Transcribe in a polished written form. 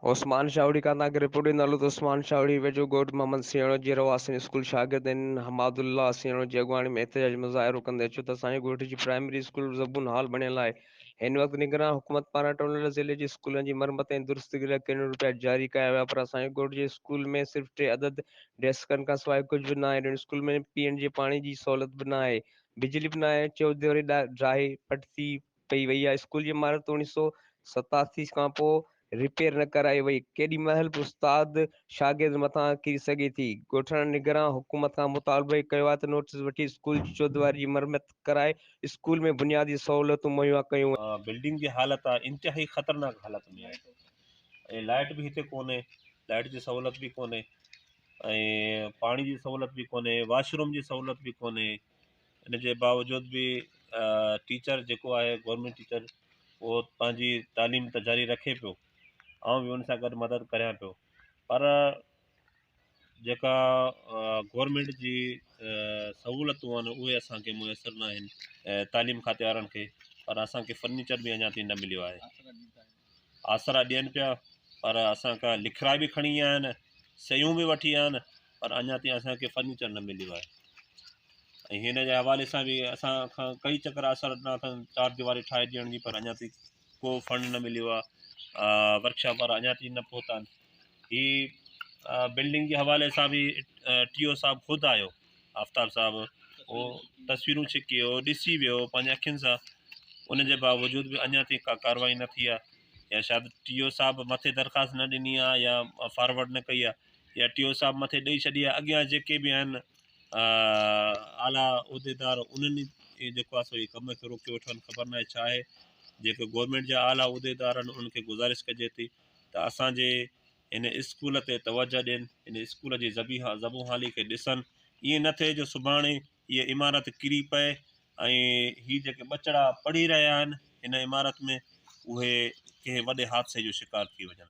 उस्मान शाहड़ी का नाग रिपोर्ट नालो तो उस्मान शाहड़ी वेजो गोट मोहम्मद सियाणो जी रवासन स्कूल शागिर्दन हमादुल्ला सियाणो जी अगवाणी में एहतजाज मुज़ाहिरो कंदे अचो त असांजे ॻोठ जी प्राइमरी स्कूल ज़बून हाल बणियल आहे। हिन वक़्तु निगरान हुकूमत पारां टोडर ज़िले जी स्कूलनि जी मरम्मत ऐं दुरुस्ती लाइ किरोड़ रुपया जारी कया विया पर असांजे ॻोठ जे स्कूल में सिर्फ़ 3 अदद डेस्कनि खां सवाइ कुझु बि न आहे। ॾिण स्कूल में पीअण जे पाणी जी सहूलियत बि न आहे, बिजली बि न आहे। चौधरी ड्राही पटती पई वई आहे। स्कूल जी इमारत 1987 खां पोइ रिपेयर न कराई वई। केॾी महिल बि उस्ताद शागिर्द मथां किरी सघे थी। ॻोठाणा निगरान हुकूमत खां मुतालबो कयो आहे त नोटिस वठी स्कूल जी चौधरी जी मरम्मत कराए स्कूल में बुनियादी सहूलियतूं मुहैया कयूं। बिल्डिंग की हालत आहे इंतिहाई ख़तरनाक हालत में आहे। लाइट भी हिते कोन्हे, लाइट जी सहूलियत भी कोन्हे, पानी जी सहूलियत भी कोन्हे, वॉशरूम जी सहूलियत भी कोन्हे। इन जे बावजूद भी टीचर जेको आहे गवर्नमेंट टीचर वो पंहिंजी तालीम त जारी रखे पियो, भी उन सां गॾु मदद करियां पियो। पर जेका गवर्नमेंट जी सहूलियतूं आहिनि उहे असांखे मुयसरु न आहिनि तालीम खाते वारनि खे। पर असांखे फर्नीचर भी अञा ताईं न मिलियो आहे। आसरा ॾियनि पिया पर असां खां लिखिरा भी खणी विया आहिनि, सयूं भी वठी विया आहिनि, पर अञा ताईं असांखे फर्नीचर न मिलियो आहे। ऐं हिन जे हवाले सां भी असां खां कई चकर आसर ॾिना अथनि चार दीवारी ठाहे ॾियण जी, पर अञा ताईं को फंड न मिलियो आहे। वर्कशॉप वारा अञा ताईं न पहुता आहिनि। ही बिल्डिंग जे हवाले सां भी टीओ साहब ख़ुदि आयो, आफ्ताब साहब, उहो तस्वीरूं छिके वियो, ॾिसी वियो पंहिंजी अखियुनि सां। उन जे बावजूद भी अञा ताईं का कार्रवाई न थी आहे, या शायदि टीओ साहब मथे दरख़्वास्त न ॾिनी आहे या फॉरवर्ड न कई आहे, या टीओ साहब मथे ॾेई छॾी आहे। अॻियां जेके भी आहिनि आला उहिदेदार उन्हनि जेको आहे सो इहे कम खे रोके वठनि। ख़बर न आहे छा आहे। जेके गवर्नमेंट जा आला उहिदेदार आहिनि उन्हनि खे गुज़ारिश कजे थी त असांजे इन स्कूल ते तवजो ॾियनि, इन स्कूल जी ज़बू हाली खे ॾिसनि। ईअं न थिए जो सुभाणे हीअ इमारत किरी पए ऐं ही जेके ॿचड़ा पढ़ी रहिया आहिनि हिन इमारत में उहे कंहिं वॾे हादसे जो शिकार थी वञनि।